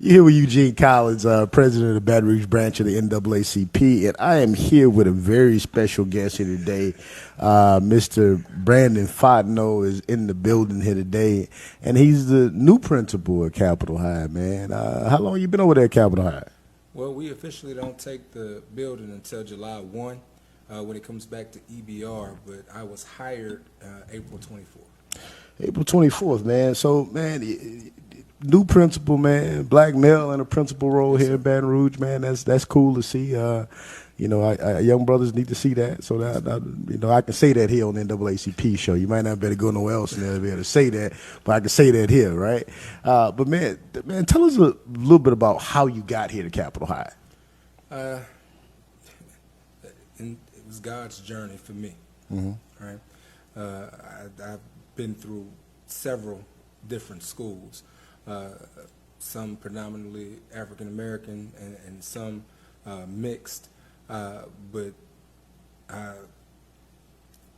You're here with Eugene Collins, president of the Baton Rouge branch of the NAACP, and I am here with a very special guest here today. Mr. Brandon Fontenot is in the building here today, and he's the new principal at Capitol High, man. How long you been over there at Capitol High? Well, we officially don't take the building until July 1 when it comes back to EBR, but I was hired April 24th. April 24th, man. So, man, new principal, man, black male in a principal role here in Baton Rouge, man. That's cool to see. Young brothers need to see that. So that I can say that here on the NAACP show. You might not better go nowhere else and be able to say that, but I can say that here, right? But man, tell us a little bit about how you got here to Capitol High. And it was God's journey for me, right? I've been through several different schools. Some predominantly African American and some mixed, but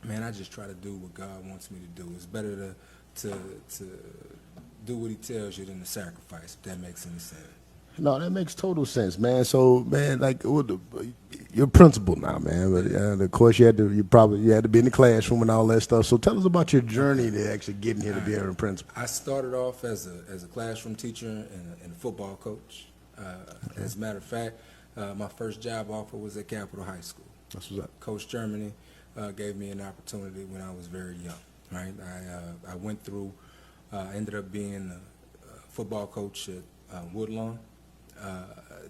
man, I just try to do what God wants me to do. It's better to do what He tells you than to sacrifice. If that makes any sense. No, that makes total sense, man. So, man, like you're a principal now, man. But of course, you had to be in the classroom and all that stuff. So, tell us about your journey to actually getting here to be a principal. I started off as a classroom teacher and a football coach. As a matter of fact, my first job offer was at Capitol High School. That's what's up. Coach Germany gave me an opportunity when I was very young. Right, I went through. I ended up being a football coach at Woodlawn.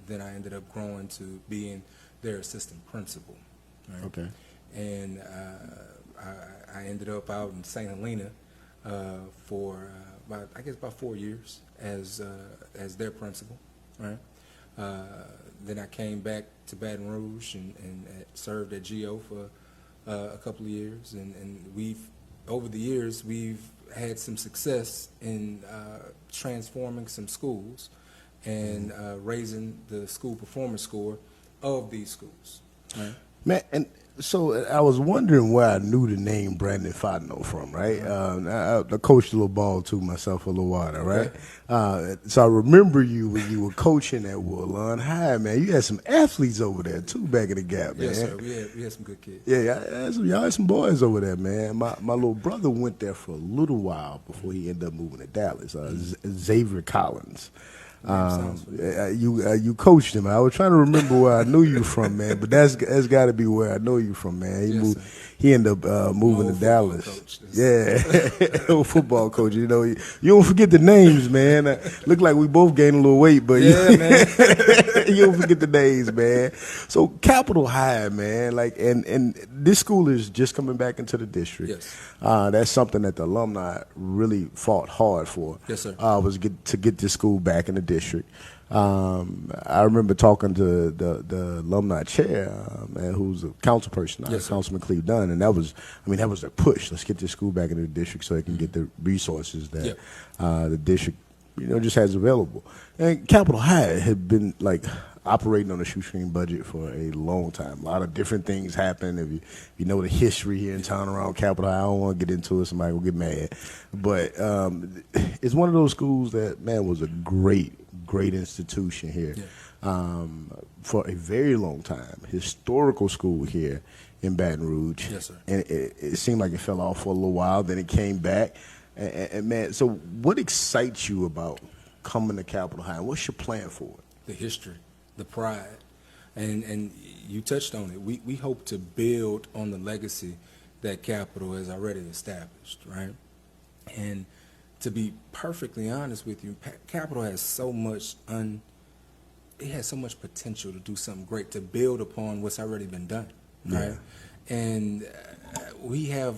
Then I ended up growing to being their assistant principal. Right? Okay. And I ended up out in St. Helena for about 4 years as their principal. Right. Then I came back to Baton Rouge and served at GO for a couple of years. And over the years we've had some success in transforming some schools and raising the school performance score of these schools. Right? Man, and so I was wondering where I knew the name Brandon Fontenot from, right? I coached a little ball too myself for a little while, right? So I remember you when you were coaching at Woodlawn High, man. You had some athletes over there too back in the gap, man. Yes, sir. We had some good kids. Yeah, y'all had some boys over there, man. My little brother went there for a little while before he ended up moving to Dallas. Xavier Collins. You coached him. I was trying to remember where I knew you from, man, but that's got to be where I know you from, man. He ended up moving to Dallas. Yeah, football coach. You know, you don't forget the names, man. Look like we both gained a little weight, but yeah, man. you don't forget the names, man. So Capitol High, man, like, and this school is just coming back into the district. Yes. That's something that the alumni really fought hard for. Yes, sir. Was to get this school back in the district. I remember talking to the alumni chair, man, who's a council person, yes, Councilman Cleve Dunn, and that was their push. Let's get this school back in the district so they can get the resources that the district, just has available. And Capitol High had been like operating on a shoestring budget for a long time. A lot of different things happen. If you know the history here in town around Capitol High, I don't want to get into it. Somebody will get mad. But it's one of those schools that, man, was a great institution here for a very long time. Historical school here in Baton Rouge. Yes, sir. And it seemed like it fell off for a little while. Then it came back. And man, so what excites you about coming to Capitol High? What's your plan for it? The history, the pride, and you touched on it. We hope to build on the legacy that Capitol has already established, right? And to be perfectly honest with you, Capitol has so much potential to do something great, to build upon what's already been done, right? And we have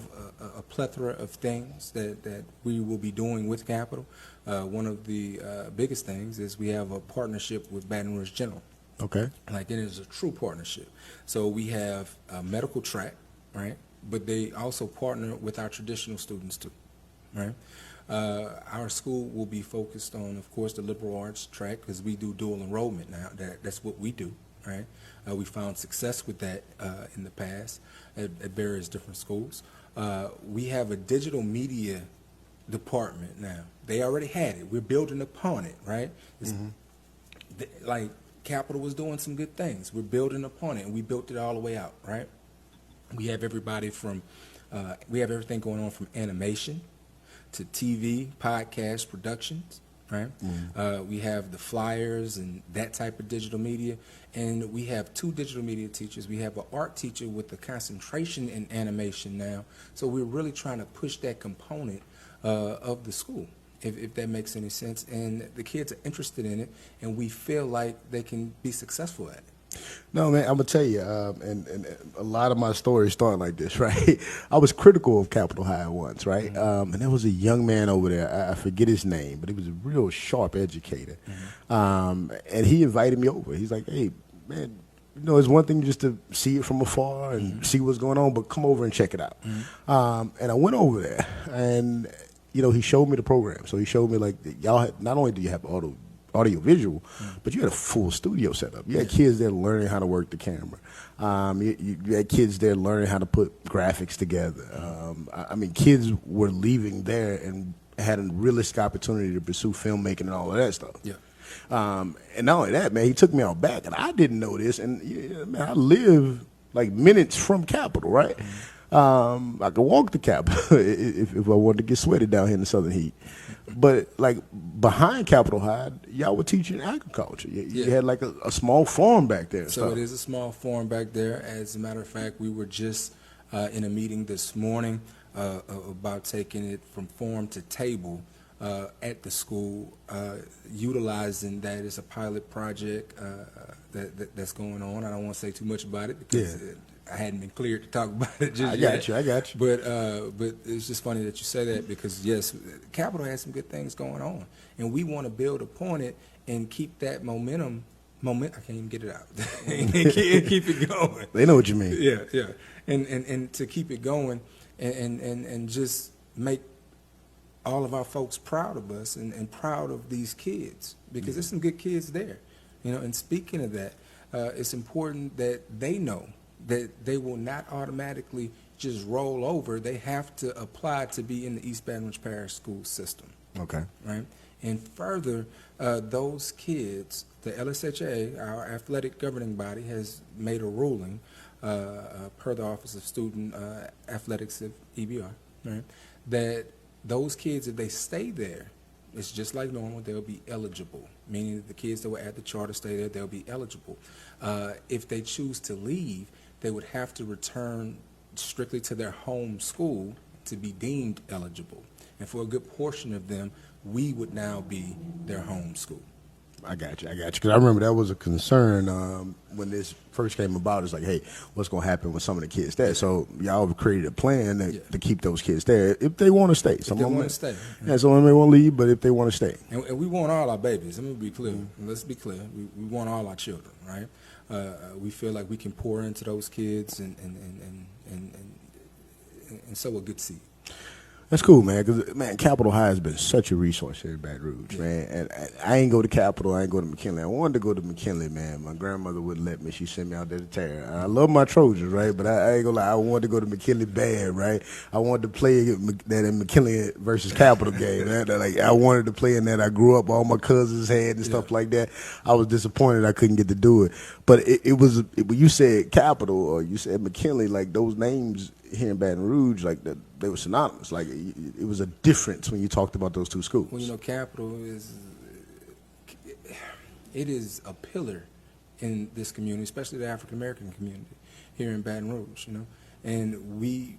a plethora of things that we will be doing with Capitol. One of the biggest things is we have a partnership with Baton Rouge General. Okay. Like, it is a true partnership. So we have a medical track, right? But they also partner with our traditional students too, right? Our school will be focused on, of course, the liberal arts track, because we do dual enrollment now. That's what we do, right? We found success with that in the past at various different schools. We have a digital media department now. They already had it. We're building upon it, right? It's like Capital was doing some good things. We're building upon it, and we built it all the way out, right? We have everybody from, we have everything going on from animation to TV, podcast, productions, right? We have the flyers and that type of digital media, and we have 2 digital media teachers. We have an art teacher with a concentration in animation now. So we're really trying to push that component of the school, if that makes any sense. And the kids are interested in it, and we feel like they can be successful at it. No, man, I'm gonna tell you, and a lot of my stories start like this, right? I was critical of Capitol High once, right? And there was a young man over there, I forget his name, but he was a real sharp educator. And he invited me over. He's like, hey, man, you know, it's one thing just to see it from afar and see what's going on, but come over and check it out. And I went over there, and, you know, he showed me the program. So he showed me, like, not only do you have audio visual, but you had a full studio set up. You had kids there learning how to work the camera. You had kids there learning how to put graphics together. I mean, kids were leaving there and had a realistic opportunity to pursue filmmaking and all of that stuff. Yeah. And not only that, man, he took me out back, and I didn't know this. And yeah, man, I live like minutes from Capitol, right? I could walk to Capitol if I wanted to get sweaty down here in the southern heat. But like behind Capitol High, y'all were teaching agriculture. You had like a small farm back there. So it is a small farm back there. As a matter of fact, we were just in a meeting this morning about taking it from farm to table at the school, utilizing that as a pilot project that's going on. I don't want to say too much about it because I hadn't been cleared to talk about it just yet. I got you. But it's just funny that you say that because, yes, Capitol has some good things going on. And we want to build upon it and keep that momentum. I can't even get it out. keep it going. They know what you mean. Yeah. And to keep it going and just make all of our folks proud of us and proud of these kids because there's some good kids there. You know, and speaking of that, it's important that they know that they will not automatically just roll over. They have to apply to be in the East Baton Rouge Parish school system. Okay. Right? And further, those kids, the LSHA, our athletic governing body, has made a ruling per the Office of Student Athletics of EBR, right, that those kids, if they stay there, it's just like normal, they'll be eligible, meaning that the kids that were at the charter stay there, they'll be eligible. If they choose to leave, they would have to return strictly to their home school to be deemed eligible. And for a good portion of them, we would now be their home school. I got you. Because I remember that was a concern when this first came about. It's like, hey, what's going to happen with some of the kids there? So y'all have created a plan to keep those kids there if they want to stay. Some of them want to stay. Yeah, some of them may want to leave, but if they want to stay. And we want all our babies. Let me be clear. Let's be clear. We want all our children, right? We feel like we can pour into those kids and sow a good seed. That's cool, man. Because man, Capitol High has been such a resource here in Baton Rouge, man. And I ain't go to Capitol. I ain't go to McKinley. I wanted to go to McKinley, man. My grandmother wouldn't let me. She sent me out there to tear. I love my Trojans, right? But I ain't gonna lie. I wanted to go to McKinley bad, right? I wanted to play that in McKinley versus Capitol game. Man. Like I wanted to play in that. I grew up. All my cousins had and stuff like that. I was disappointed I couldn't get to do it. But it was when you said Capitol or you said McKinley, like those names here in Baton Rouge, like they were synonymous. Like it was a difference when you talked about those two schools. Well, you know, Capitol is a pillar in this community, especially the African American community here in Baton Rouge. You know, and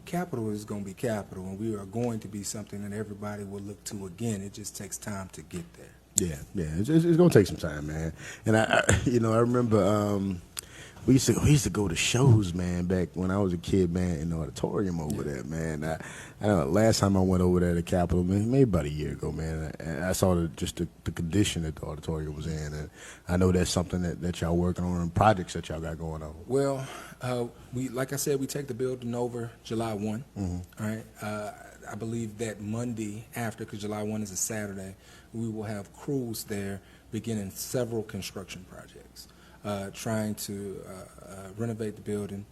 Capitol is going to be Capitol, and we are going to be something that everybody will look to again. It just takes time to get there. Yeah, it's going to take some time, man. And I remember. We used to go to shows, man, back when I was a kid, man, in the auditorium over there, man. I know last time I went over there to Capitol, maybe about a year ago, man, and I saw the condition that the auditorium was in, and I know that's something that y'all working on and projects that y'all got going on. Well, like I said, we take the building over July 1, all right? I believe that Monday after, because July 1 is a Saturday, we will have crews there beginning several construction projects. Trying to renovate the building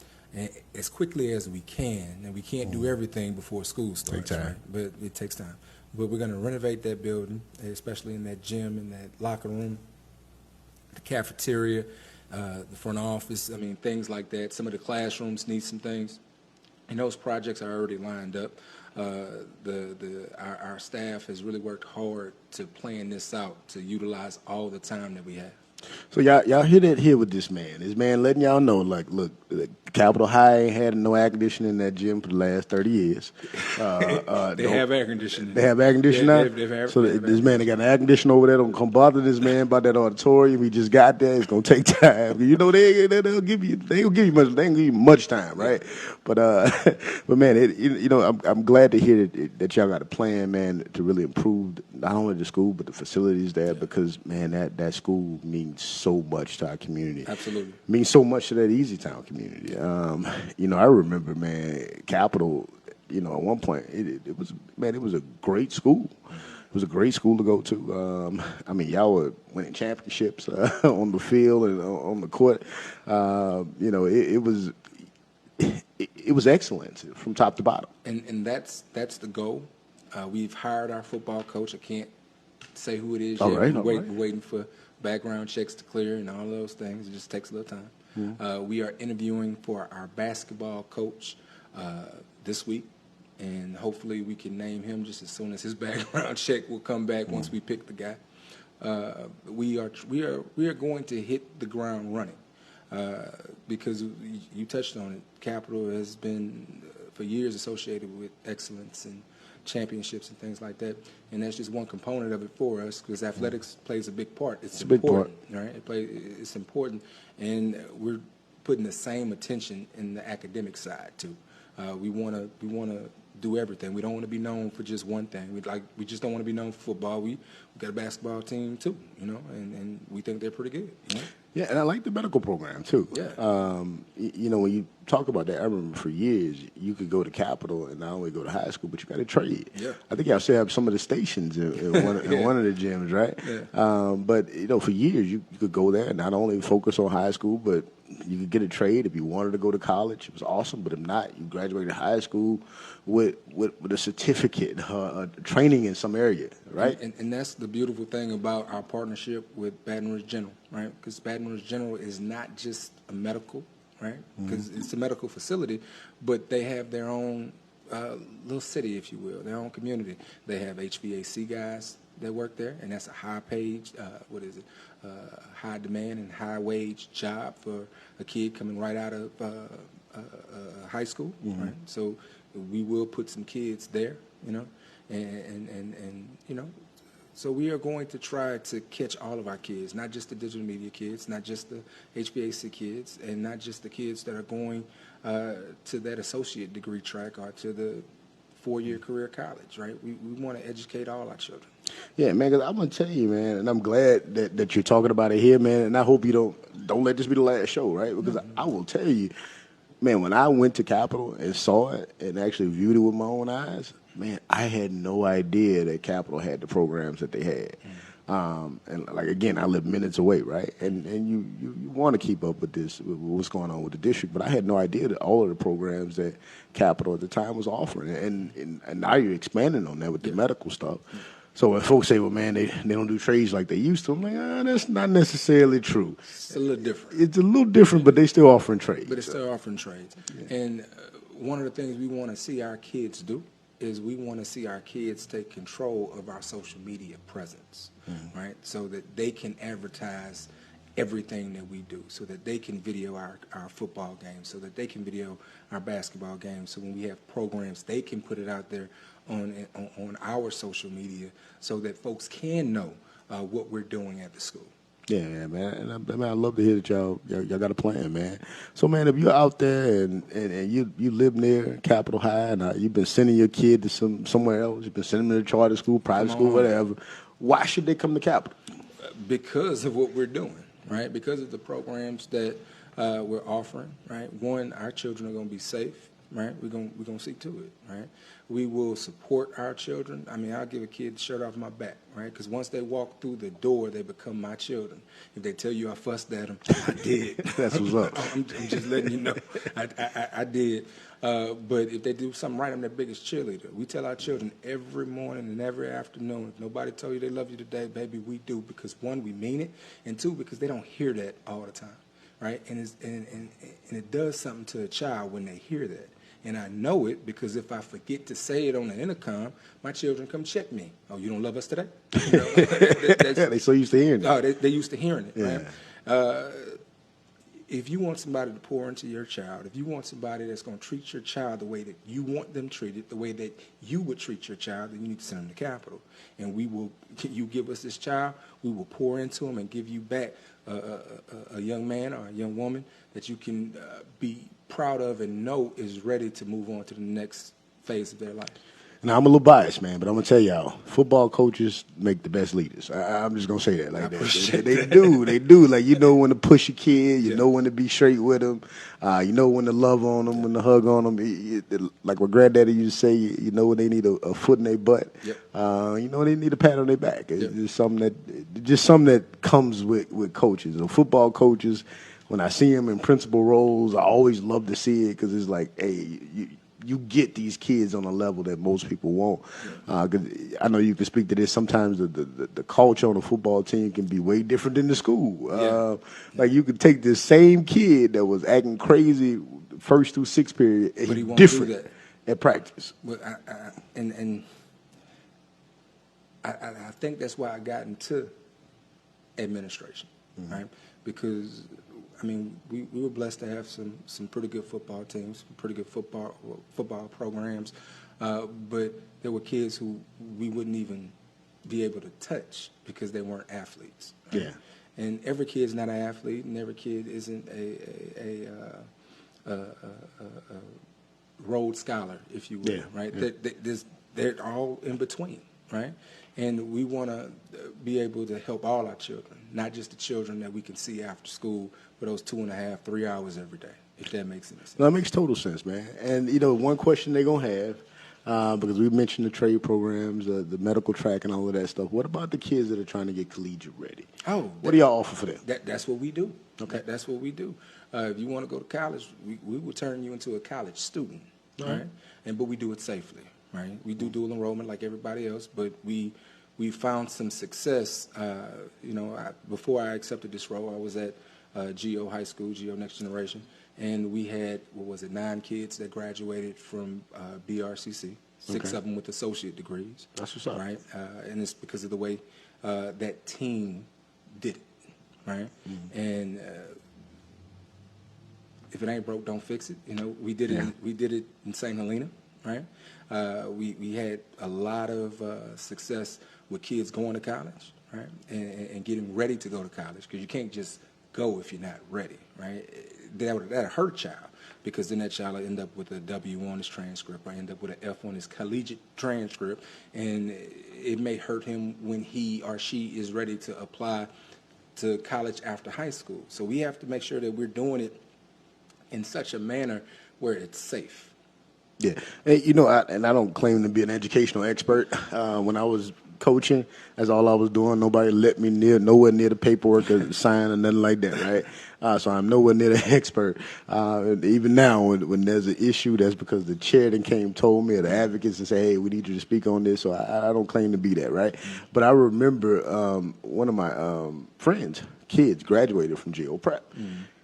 as quickly as we can, and we can't do everything before school starts. Take time. Right? But it takes time. But we're going to renovate that building, especially in that gym and that locker room the cafeteria, the front office. I mean, things like that. Some of the classrooms need some things, and those projects are already lined up. Our staff has really worked hard to plan this out, to utilize all the time that we have. So y'all hear that here with this man. This man letting y'all know, like, look, Capitol High ain't had no air conditioning in that gym for the last 30 years. They have air conditioning. They have air conditioning now? This man, they got an air conditioner over there. Don't come bother this man about that auditorium. He just got there. It's going to take time. You know, they'll give you, they ain't going to give you much time, right? But man, I'm glad to hear that y'all got a plan, man, to really improve not only the school, but the facilities there, because, man, that school means so much to our community. Absolutely. Means so much to that Easy Town community. I remember, man, Capitol, at one point, it was a great school. It was a great school to go to. Y'all were winning championships on the field and on the court. It was excellent from top to bottom. And that's the goal. We've hired our football coach. I can't say who it is All yet. right, We're waiting for background checks to clear and all those things. It just takes a little time. Mm-hmm. We are interviewing for our basketball coach this week, and hopefully we can name him just as soon as his background check will come back. Once we pick the guy. We are going to hit the ground running because you touched on it. Capitol has been for years associated with excellence and championships and things like that, and that's just one component of it for us, because athletics plays a big part. It's important, right? It's important, and we're putting the same attention in the academic side too. We want to do everything. We don't want to be known for just one thing. We just don't want to be known for football. We got a basketball team too, and we think they're pretty good. Yeah, and I like the medical program too. Yeah. When you talk about that, I remember for years you could go to Capitol and not only go to high school, but you got to trade. Yeah. I think y'all still have some of the stations in one of the gyms, right? Yeah. But for years you could go there and not only focus on high school, but you could get a trade if you wanted to go to college. It was awesome, but if not, you graduated high school with a certificate, training in some area, right? And that's the beautiful thing about our partnership with Baton Rouge General, right? Because Baton Rouge General is not just a medical, right? Because it's a medical facility, but they have their own little city, if you will, their own community. They have HVAC guys that work there, and that's a high-paid, high demand and high-wage job for a kid coming right out of high school, right? So we will put some kids there, so we are going to try to catch all of our kids, not just the digital media kids, not just the HVAC kids, and not just the kids that are going to that associate degree track or to the 4-year career college, right? We want to educate all our children. Yeah, man, because I'm going to tell you, man, and I'm glad that you're talking about it here, man, and I hope you don't let this be the last show, right? Because I will tell you, man, when I went to Capitol and saw it and actually viewed it with my own eyes, man, I had no idea that Capitol had the programs that they had. And like, again, I live minutes away, right? And you want to keep up with this, with what's going on with the district, but I had no idea that all of the programs that Capitol at the time was offering, and now you're expanding on that with the medical stuff. So when folks say, well, man, they don't do trades like they used to, I'm like, that's not necessarily true. It's a little different. It's a little different, but they still offering trades. But they're still offering trades. Yeah. And one of the things we want to see our kids do is we want to see our kids take control of our social media presence, right? So that they can advertise everything that we do, so that they can video our football games, so that they can video our basketball games. So when we have programs, they can put it out there on our social media so that folks can know what we're doing at the school. Yeah, man, and I love to hear that y'all got a plan, man. So, man, if you're out there and you live near Capitol High and you've been sending your kid to somewhere else, you've been sending them to charter school, private school, whatever, why should they come to Capitol? Because of what we're doing, right? Because of the programs that we're offering, right? One, our children are going to be safe. right? We're gonna see to it, right? We will support our children. I mean, I'll give a kid the shirt off my back, right? Because once they walk through the door, they become my children. If they tell you I fussed at them, I did. That's what's up. I'm just letting you know, I did. But if they do something right, I'm their biggest cheerleader. We tell our children every morning and every afternoon, if nobody told you they love you today, baby, we do. Because one, we mean it, and two, because they don't hear that all the time, right? And it does something to a child when they hear that. And I know it because if I forget to say it on the intercom, my children come check me. Oh, you don't love us today? You know, They so used to hearing it. Oh, they used to hearing it, Yeah. right? If you want somebody to pour into your child, if you want somebody that's going to treat your child the way that you want them treated, the way that you would treat your child, then you need to send them to Capitol. And you give us this child, we will pour into them and give you back a young man or a young woman that you can be proud of and know is ready to move on to the next phase of their life. Now, I'm a little biased, man, but I'm going to tell y'all, football coaches make the best leaders. I'm just going to say that like that. They do. They do. Like, you know when to push a kid. You know when to be straight with them. You know when to love on them, when to hug on them. Like what Granddaddy used to say, you know when they need a foot in their butt. Yep. You know when they need a pat on their back. It's just something that comes with coaches. The football coaches, when I see them in principal roles, I always love to see it because it's like, hey, you get these kids on a level that most people won't. 'Cause I know you can speak to this. Sometimes the culture on a football team can be way different than the school. Like you could take this same kid that was acting crazy first through sixth period, and But he won't different do that at practice. But I think that's why I got into administration, right? Because I mean, we were blessed to have some pretty good football teams, some pretty good football programs, but there were kids who we wouldn't even be able to touch because they weren't athletes. Right? Yeah. And every kid's not an athlete, and every kid isn't a Rhodes Scholar, if you will, right? Yeah. They're all in between, right? And we want to be able to help all our children, not just the children that we can see after school for those 2.5, 3 hours every day, if that makes any sense. No, that makes total sense, man. And, you know, one question they're going to have, because we mentioned the trade programs, the medical track and all of that stuff. What about the kids that are trying to get collegiate ready? Oh, what do y'all offer for them? That's what we do. Okay. That's what we do. If you want to go to college, we will turn you into a college student, right? But we do it safely, right? We do dual enrollment like everybody else, but we found some success. Before I accepted this role, I was at GO High School, GO Next Generation, and we had, 9 kids that graduated from BRCC, 6 of them with associate degrees. That's what's up. Right? And it's because of the way that team did it, right? And if it ain't broke, don't fix it. You know, we did it. We did it in St. Helena, right? We had a lot of success with kids going to college, right, and getting ready to go to college, because you can't just go if you're not ready, right? That'll hurt a child, because then that child will end up with a W on his transcript or end up with an F on his collegiate transcript, and it may hurt him when he or she is ready to apply to college after high school. So we have to make sure that we're doing it in such a manner where it's safe. Yeah. Hey, you know, I don't claim to be an educational expert. When I was coaching, that's all I was doing. Nobody let me nowhere near the paperwork or sign or nothing like that, right? So I'm nowhere near the expert. Even now, when there's an issue, that's because the chair then told me, or the advocates, and say, hey, we need you to speak on this. So I don't claim to be that, right? But I remember one of my friends' kids graduated from GO Prep.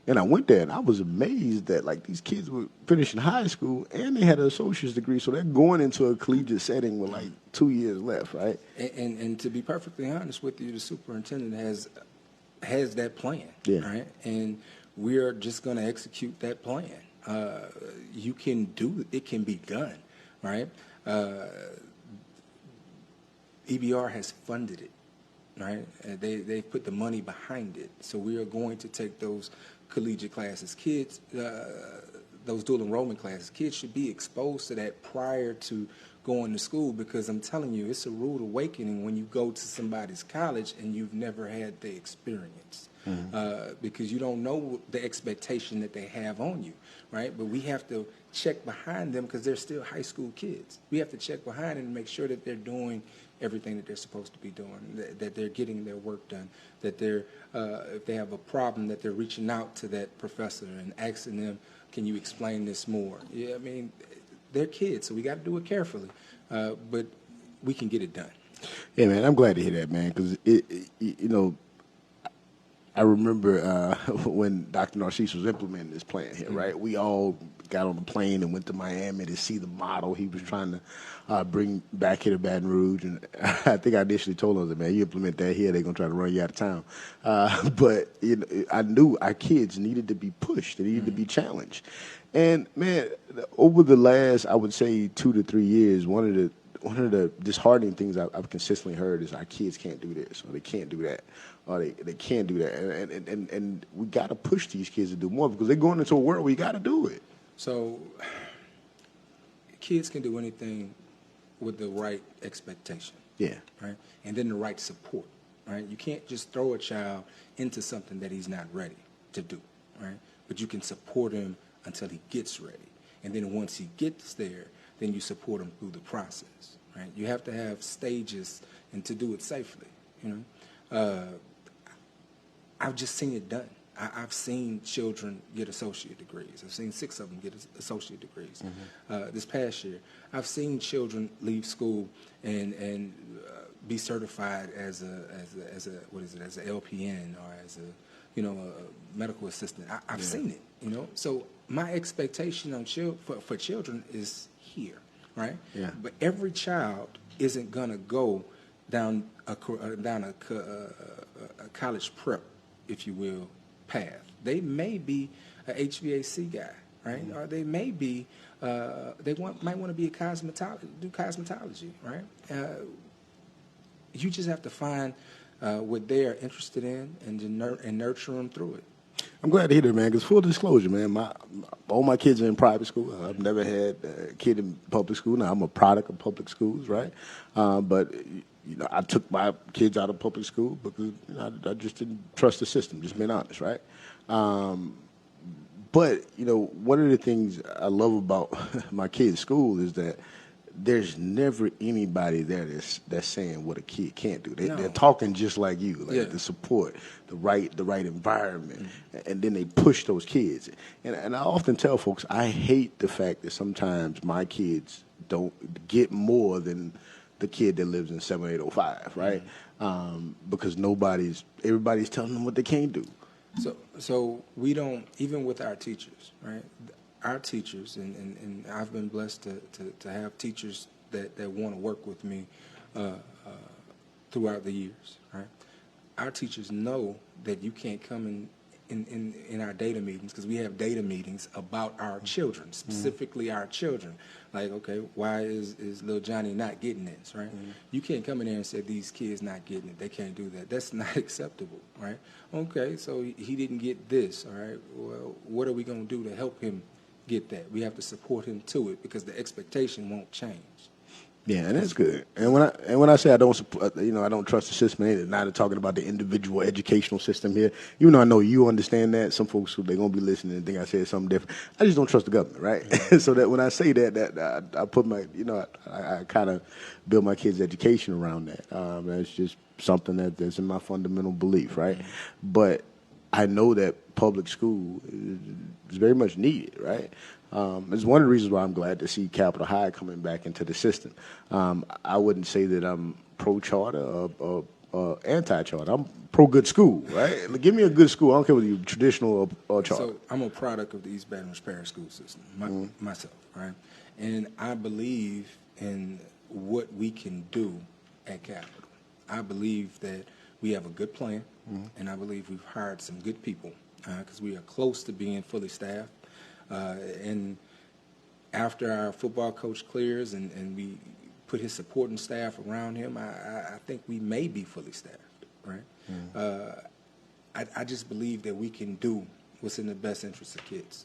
And I went there, and I was amazed that, like, these kids were finishing high school, and they had an associate's degree, so they're going into a collegiate setting with, like, 2 years left, right? And to be perfectly honest with you, the superintendent has that plan, right? And we're just going to execute that plan. You can do it. It can be done, right? EBR has funded it, right? They put the money behind it, so we are going to take those collegiate classes. Kids, those dual enrollment classes. Kids should be exposed to that prior to going to school, because I'm telling you, it's a rude awakening when you go to somebody's college and you've never had the experience. Because you don't know the expectation that they have on you, right? But we have to check behind them because they're still high school kids. We have to check behind them and make sure that they're doing everything that they're supposed to be doing, that they're getting their work done, that they're, if they have a problem, that they're reaching out to that professor and asking them, can you explain this more? Yeah, I mean, they're kids, so we got to do it carefully, but we can get it done. Yeah, man, I'm glad to hear that, man, because you know, I remember when Dr. Narcisse was implementing this plan here, right? We all got on the plane and went to Miami to see the model he was trying to bring back here to Baton Rouge. And I think I initially told him, man, you implement that here, they're going to try to run you out of town. But you know, I knew our kids needed to be pushed. They needed to be challenged. And, man, over the last, I would say, 2 to 3 years, one of the disheartening things I've consistently heard is our kids can't do this, or they can't do that, or they can't do that. And we got to push these kids to do more, because they're going into a world where you got to do it. So kids can do anything with the right expectation. Yeah. Right? And then the right support. Right? You can't just throw a child into something that he's not ready to do. Right? But you can support him until he gets ready. And then once he gets there, then you support him through the process. Right? You have to have stages and to do it safely. You know, I've just seen it done. I've seen children get associate degrees. I've seen 6 of them get associate degrees. This past year, I've seen children leave school and be certified as a what is it, as an LPN or as a a medical assistant. I've seen it. You know, so my expectation on for children is here, right? Yeah. But every child isn't gonna go down a college prep, if you will, path. They may be a HVAC guy, right? Or they may be might want to be a cosmetology, right? You just have to find what they are interested in and nurture them through it. I'm glad to hear that, man, because full disclosure, man, all my kids are in private school. I've never had a kid in public school. Now, I'm a product of public schools, right? But I took my kids out of public school because I just didn't trust the system, just being honest, right? But, one of the things I love about my kids' school is that there's never anybody there that's saying what a kid can't do. They're talking just like you, like the support, the right environment, and then they push those kids. And I often tell folks, I hate the fact that sometimes my kids don't get more than the kid that lives in 7805, right? Because everybody's telling them what they can't do. So we don't, even with our teachers, right? Our teachers, and I've been blessed to have teachers that want to work with me throughout the years, right? Our teachers know that you can't come in our data meetings, because we have data meetings about our children, specifically our children. Like, okay, why is little Johnny not getting this, right? You can't come in there and say these kids not getting it. They can't do that. That's not acceptable, right? Okay, so he didn't get this, all right? Well, what are we going to do to help him get that? We have to support him to it, because the expectation won't change. Yeah, and that's good. And when I say I don't support, I don't trust the system, I'm not talking about the individual educational system here. Even though I know you understand that, some folks they're gonna be listening and think I said something different. I just don't trust the government, right? So that when I say that I put my, I kind of build my kids' education around that. That's just something that's in my fundamental belief, right? But I know that public school is very much needed, right? It's one of the reasons why I'm glad to see Capitol High coming back into the system. I wouldn't say that I'm pro-charter or anti-charter. I'm pro-good school, right? Give me a good school. I don't care whether you're traditional or charter. So I'm a product of the East Baton Rouge Parish School System, myself, right? And I believe in what we can do at Capitol. I believe that we have a good plan, and I believe we've hired some good people, because we are close to being fully staffed. And after our football coach clears and we put his supporting staff around him, I think we may be fully staffed, right? I just believe that we can do what's in the best interest of kids.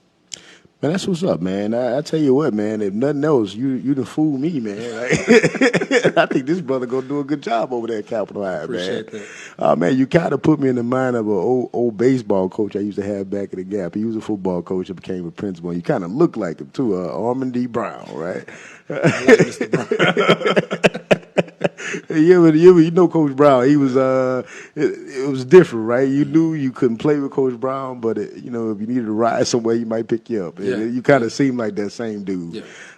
Man, that's what's up, man. I tell you what, man. If nothing else, you done fooled me, man. Like, I think this brother gonna do a good job over there at Capitol High, Appreciate man. that. Man, you kind of put me in the mind of an old baseball coach I used to have back in the Gap. He was a football coach that became a principal. And you kind of look like him too, Armand D. Brown, right? I like Mr. Brown. You know Coach Brown. He was it was different, right? You knew you couldn't play with Coach Brown, but if you needed to ride somewhere, he might pick you up. Yeah. And you kind of seem like that same dude.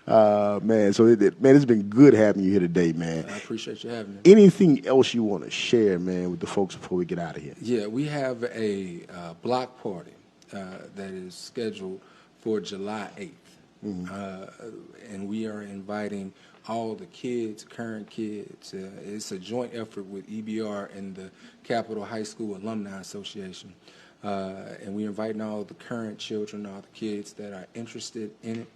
Yeah. Man, so man, it's been good having you here today, man. I appreciate you having me. Anything else you want to share, man, with the folks before we get out of here? Yeah, we have a block party that is scheduled for July 8th. And we are inviting all the kids, current kids. It's a joint effort with EBR and the Capitol High School Alumni Association. And we're inviting all the current children, all the kids that are interested in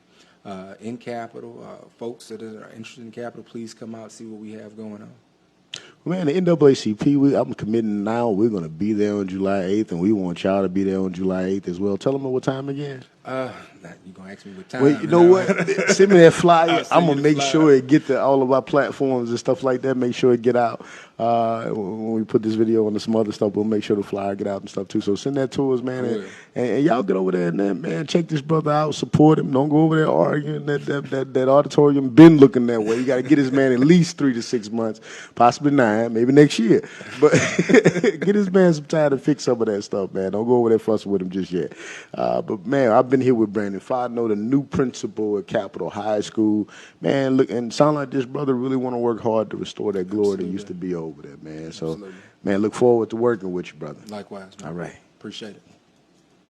it, in Capitol. Folks that are interested in Capitol, please come out, see what we have going on. Man, the NAACP, I'm committing now. We're going to be there on July 8th, and we want y'all to be there on July 8th as well. Tell them what time again. You're going to ask me what time. Well, you know what? Send me that flyer. I'm going to make flyer. sure it get to all of our platforms and stuff like that. Make sure it get out. When we put this video on some other stuff, we'll make sure the flyer get out and stuff too. So send that to us, man. And y'all get over there and then, man, check this brother out, support him. Don't go over there arguing. That auditorium been looking that way. You got to get this man at least 3 to 6 months, possibly 9, maybe next year. But get this man some time to fix some of that stuff, man. Don't go over there fussing with him just yet. But man, I've been here with Brandon Fontenot, the new principal at Capitol High School. Man, look, and sound like this brother really want to work hard to restore that glory that used to be over there, man. So, man, look forward to working with you, brother. Likewise, man. All right. Appreciate it.